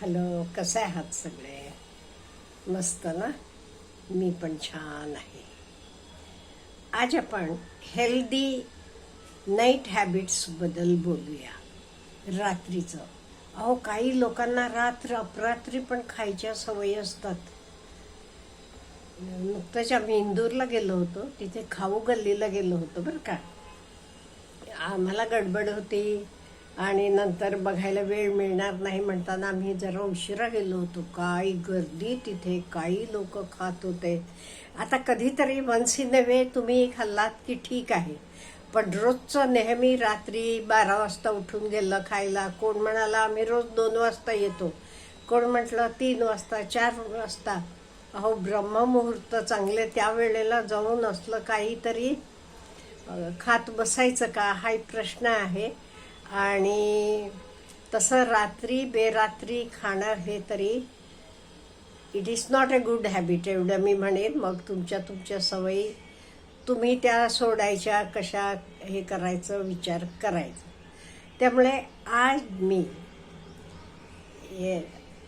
Hello, कसे आहात सगळे? मस्त ना? मी पण छान आहे. आज आपण हेल्दी नाईट हॅबिट्स बद्दल बोलूया. रात्रीचं. अहो, काही लोकांना रात्र अपरात्री पण खायच्या सवयी असतात. नुकतंच आम्ही इंदूरला गेलो होतो, तिथे खाऊ गल्लीला गेलो होतो बरं का. आम्हाला गडबड होती आणि नंतर बघायला वेळ मिळणार नाही म्हणताना आम्ही जरा उशिरा गेलो होतो. काही गर्दी तिथे, काही लोक खात होते. आता कधीतरी वन्स इन अ वे तुम्ही खाल्लात की ठीक आहे, पण रोजचं नेहमी रात्री 12 वाजता उठून गेलं खायला. कोण म्हणाला आम्ही रोज 2 वाजता येतो, कोण म्हटलं 3 वाजता, 4 वाजता. अहो, ब्रह्ममुहूर्त चांगले त्यावेळेला जाऊन असलं काहीतरी खात बसायचं का, हा प्रश्न आहे. आणि तसं रात्री बेरात्री खाणं हे तरी it is not a good habit, एवढं मी म्हणेन. मग तुमच्या सवयी तुम्ही त्या सोडायच्या कशा, हे करायचं, विचार करायचा. त्यामुळे आज मी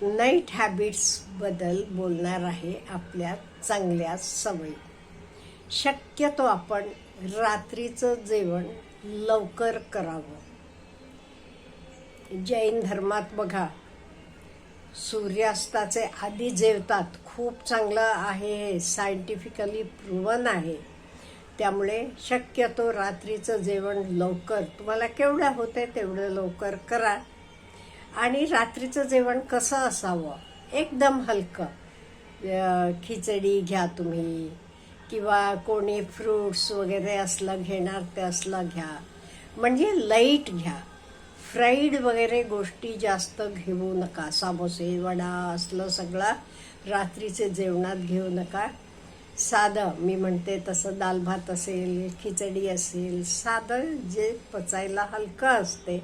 नाईट हॅबिट्सबद्दल बोलणार आहे. आपल्या चांगल्या सवयी. शक्यतो आपण रात्रीचं जेवण लवकर करावं. जैन धर्मात बघा, सूर्यास्ताचे आधी जेवतात. खूप चांगलं आहे, हे सायंटिफिकली प्रूव्हन आहे. त्यामुळे शक्यतो रात्रीचं जेवण लवकर, तुम्हाला केवढं होते तेवढं लवकर करा. आणि रात्रीचं जेवण कसं असावं? एकदम हलकं. खिचडी घ्या तुम्ही, किंवा कोणी फ्रूट्स वगैरे असलं घेणार ते असलं घ्या. म्हणजे लाईट घ्या. फ्राईड वगैरे गोष्टी जास्त घेऊ नका. समोसे, वडा असलं सगळं रात्रीचे जेवणात घेऊ नका. साधं, मी म्हणते तसं, दाल भात असेल, खिचडी असेल, साधं जे पचायला हलकं असते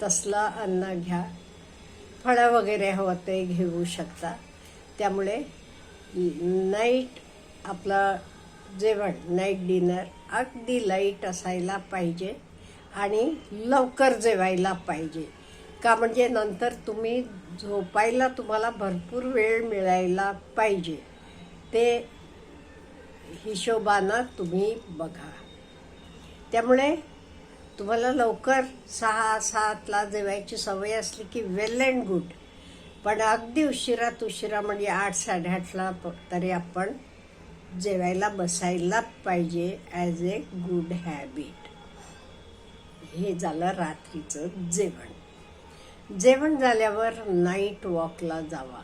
तसलं अन्न घ्या. फळं वगैरे हवं ते घेऊ शकता. त्यामुळे नाईट आपलं जेवण, नाईट डिनर अगदी लाईट असायला पाहिजे आणि लवकर जेवायला पाहिजे. का म्हणजे नंतर तुम्ही झोपायला तुम्हाला भरपूर वेळ मिळायला पाहिजे. ते हिशोबानं तुम्ही बघा. त्यामुळे तुम्हाला लवकर 6-7ला जेवायची सवय असली की वेल अँड गुड. पण अगदी उशिरा म्हणजे 8-8:30ला तरी आपण जेवायला बसायला पाहिजे ॲज ए गुड हॅबिट. हे झालं रात्रीचं जेवण. जेवण झाल्यावर नाईट वॉकला जावा.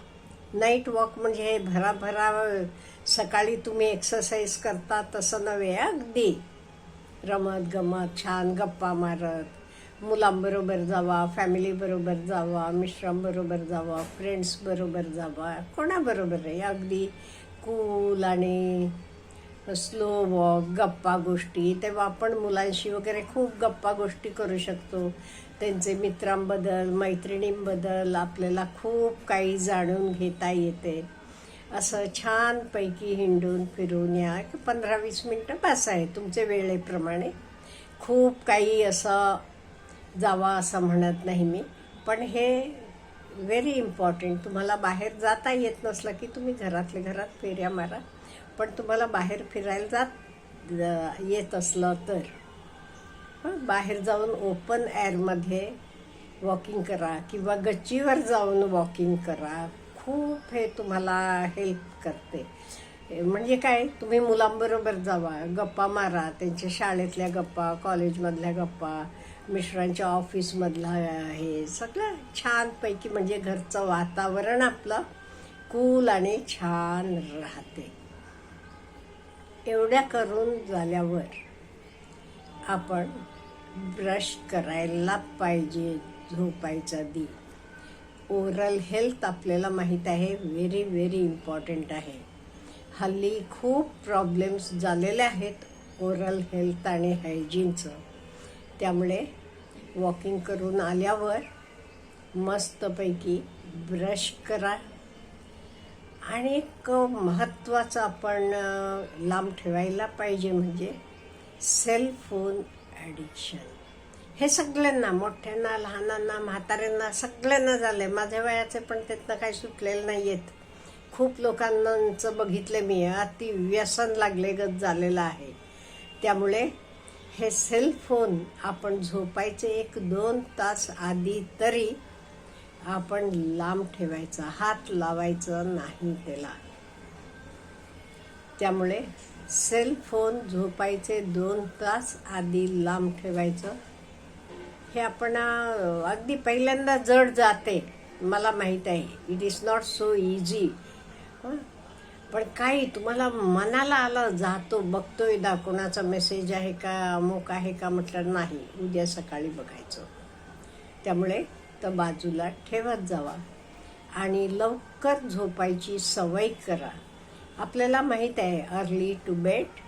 नाईट वॉक म्हणजे भराभरा सकाळी तुम्ही एक्सरसाइज करता तसं नव्हे. अगदी रमत गमत, छान गप्पा मारत, मुलांबरोबर जावा, फॅमिलीबरोबर जावा, मिस्टरांबरोबर जावा, फ्रेंड्सबरोबर जावा, कोणाबरोबर आहे. अगदी कूल आणि स्लो वॉक, गप्पा गोष्टी. तेव्हा आपण मुलांशी वगैरे खूप गप्पा गोष्टी करू शकतो. त्यांचे मित्रांबद्दल, मैत्रिणींबद्दल आपल्याला खूप काही जाणून घेता येते. असं छानपैकी हिंडून फिरून या. 15-20 मिनटं बस आहे तुमच्या वेळेप्रमाणे. खूप काही असं जावा असं म्हणत नाही मी, पण हे व्हेरी इम्पॉर्टंट. तुम्हाला बाहेर जाता येत नसलं की तुम्ही घरातल्या घरात फेऱ्या मारा. पण तुम्हाला बाहेर फिरायला येत असलं तर बाहेर जाऊन ओपन एअरमध्ये वॉकिंग करा किंवा गच्चीवर जाऊन वॉकिंग करा. खूप हे तुम्हाला हेल्प करते. म्हणजे काय, तुम्ही मुलांबरोबर जावा, गप्पा मारा, त्यांच्या शाळेतल्या गप्पा, कॉलेजमधल्या गप्पा, मिस्टरांच्या ऑफिसमधला हे सगळं छानपैकी. म्हणजे घरचं वातावरण आपलं कूल आणि छान राहते. एवढ्या करून झाल्यावर आपण ब्रश करायला पाहिजे झोपायच्या आधी. ओरल हेल्थ आपल्याला माहीत आहे, व्हेरी व्हेरी इम्पॉर्टंट आहे. हल्ली खूप प्रॉब्लेम्स झालेले आहेत ओरल हेल्थ आणि हायजीनचं. त्यामुळे वॉकिंग करून आल्यावर मस्तपैकी ब्रश करा. आणि एक महत्त्वाचं आपण लांब ठेवायला पाहिजे म्हणजे सेल फोन ॲडिक्शन. हे सगळ्यांना, मोठ्यांना, लहानांना, म्हाताऱ्यांना, सगळ्यांना झालंय. माझ्या वयाचे पण त्यातनं काही सुटलेले नाही आहेत. खूप लोकांचं बघितलं मी, अति व्यसन लागलेगत झालेलं आहे. त्यामुळे हे सेल फोन आपण झोपायचे 1-2 तास आधी तरी आपण लांब ठेवायचा, हात लावायचं नाही त्याला. त्यामुळे सेल फोन झोपायचे 2 तास आधी लांब ठेवायचं. हे आपण अगदी पहिल्यांदा जड जाते, मला माहीत आहे. It is not so easy. पण काही तुम्हाला मनाला आलं, जातो, बघतोय दा कोणाचा मेसेज आहे का, अमुक आहे का, म्हटलं नाही, उद्या सकाळी बघायचं. त्यामुळे तर बाजूला ठेवत जावा आणि लवकर झोपायची सवय करा. आपल्याला माहीत आहे, early to bed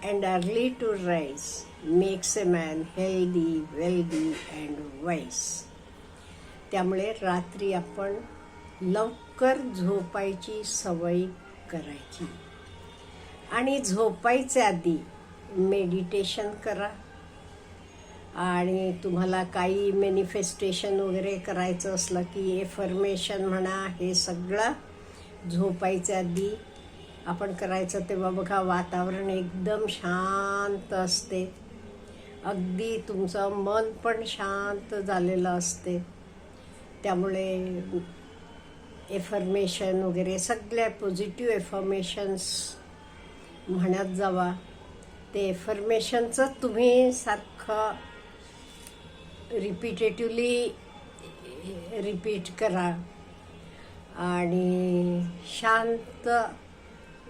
and early to rise makes a man healthy, wealthy and wise. त्यामुळे रात्री आपण लवकर झोपायची सवय करायची आणि झोपायच्या आधी मेडिटेशन करा. आणि तुम्हाला काही मॅनिफेस्टेशन वगैरे करायचं असलं की एफर्मेशन म्हणा, हे सगळं झोपायच्या आधी आपण करायचं. तेव्हा बघा वातावरण एकदम शांत असते, अगदी तुमचं मन पण शांत झालेलं असते. त्यामुळे एफर्मेशन वगैरे सगळ्या पॉझिटिव्ह एफर्मेशन्स म्हणत जावा. ते एफर्मेशनचं तुम्ही सारखं रिपीटेटिव्हली रिपीट करा आणि शांत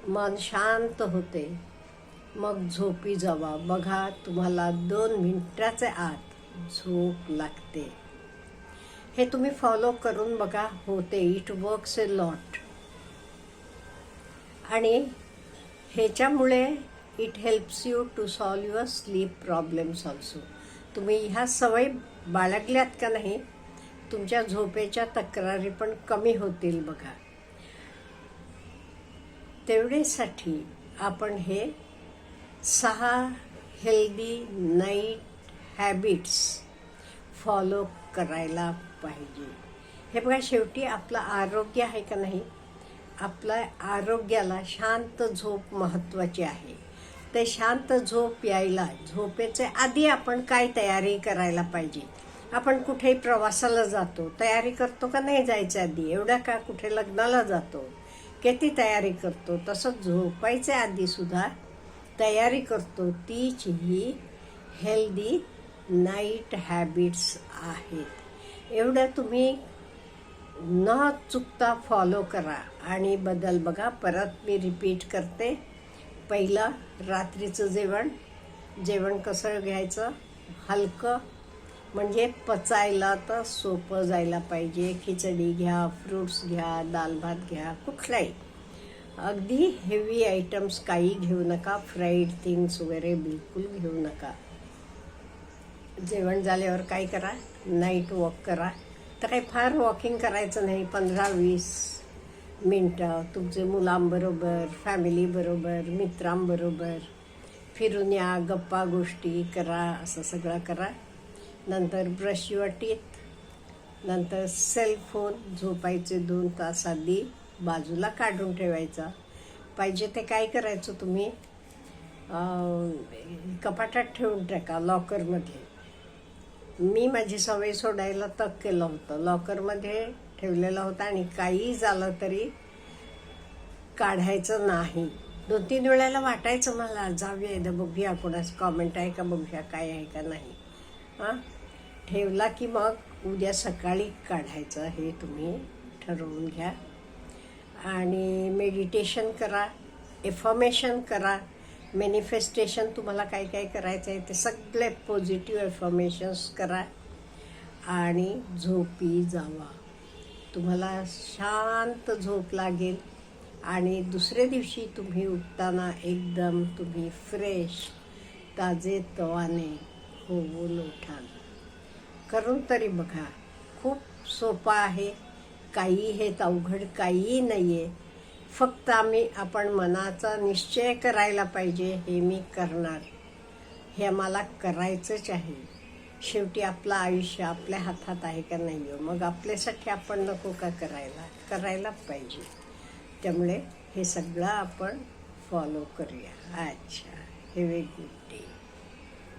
मन शांत होते, मग झोपी जावा. बघा तुम्हाला 2 मिनिटाच्या आत झोप लागते. हे तुम्ही फॉलो करून बघा, होते. It works a lot. आणि ह्याच्यामुळे it helps you to solve your sleep problems also. तुम्ही ह्या सवयी बाळगल्यात का नाही, तुमच्या झोपेच्या तक्रारी पण कमी होतील बघा. तेवढेसाठी आपण हे 6 हेल्दी नाईट हॅबिट्स फॉलो करायला पाहिजे. हे बघा, शेवटी आपलं आरोग्य आहे का नाही, आपल्या आरोग्याला शांत झोप महत्त्वाची आहे. ते शांत झोप यायला झोपेचे आधी आपण काय तयारी करायला पाहिजे. आपण कुठेही प्रवासाला जातो, तयारी करतो का नाही जायच्या आधी? एवढा का, कुठे लग्नाला जातो, किती तयारी करतो. तसं झोपायच्या आधी सुद्धा तयारी करतो. तीच ही हेल्दी नाईट हॅबिट्स आहेत. एवढं तुम्ही न चुकता फॉलो करा आणि बदल बघा. परत मी रिपीट करते. पहिलं, रात्रीचं जेवण कसं घ्यायचं, हलकं, म्हणजे पचायला तर सोपं जायला पाहिजे. खिचडी घ्या, फ्रूट्स घ्या, दाल भात घ्या, कुठलाही. अगदी हेवी आयटम्स काही घेऊ नका, फ्राईड थिंग्स वगैरे बिलकुल घेऊ नका. जेवण झाल्यावर काय करा, नाईट वॉक करा. तर काही फार वॉकिंग करायचं नाही, 15-20 मिनटं तुमचे मुलांबरोबर, फॅमिलीबरोबर, मित्रांबरोबर फिरून या, गप्पा गोष्टी करा, असं सगळं करा. नंतर ब्रश युअर टीथ. नंतर सेल फोन झोपायचे 2 तास आधी बाजूला काढून ठेवायचा. पाहिजे ते काय करायचं, तुम्ही कपाटात ठेवून टाका, लॉकरमध्ये. मी माझी सवय सोडायला तक केलं होतं, लॉकरमध्ये ठेवलेला होता आणि काही झालं तरी काढायचं नाही. 2-3 वेळेला वाटायचं मला, जाऊया बघूया, कोणाचं कॉमेंट आहे का बघूया, काय आहे का नाही. ठेवला की मग उद्या सकाळी काढायचं, हे तुम्ही ठरवून घ्या. आणि मेडिटेशन करा, एफर्मेशन करा. मॅनिफेस्टेशन तुम्हाला काय काय करायचं आहे ते सगळे पॉझिटिव्ह एफर्मेशन्स करा आणि झोपी जावा. तुम्हाला शांत झोप लागेल आणि दुसऱ्या दिवशी तुम्ही उठताना एकदम तुम्ही फ्रेश, ताजेतवाने होऊन उठाल. करून तरी बघा, खूप सोपं आहे. काही हे अवघड काही नाही आहे. फक्त आपण मनाचा निश्चय करायला पाहिजे, हे मी करणार, हे मला करायचंच आहे. शेवटी आपलं आयुष्य आपल्या हातात आहे का नाही आहे, मग आपल्यासाठी आपण नको का करायलाच पाहिजे. त्यामुळे हे सगळं आपण फॉलो करूया. अच्छा, हॅव ए गुड डे.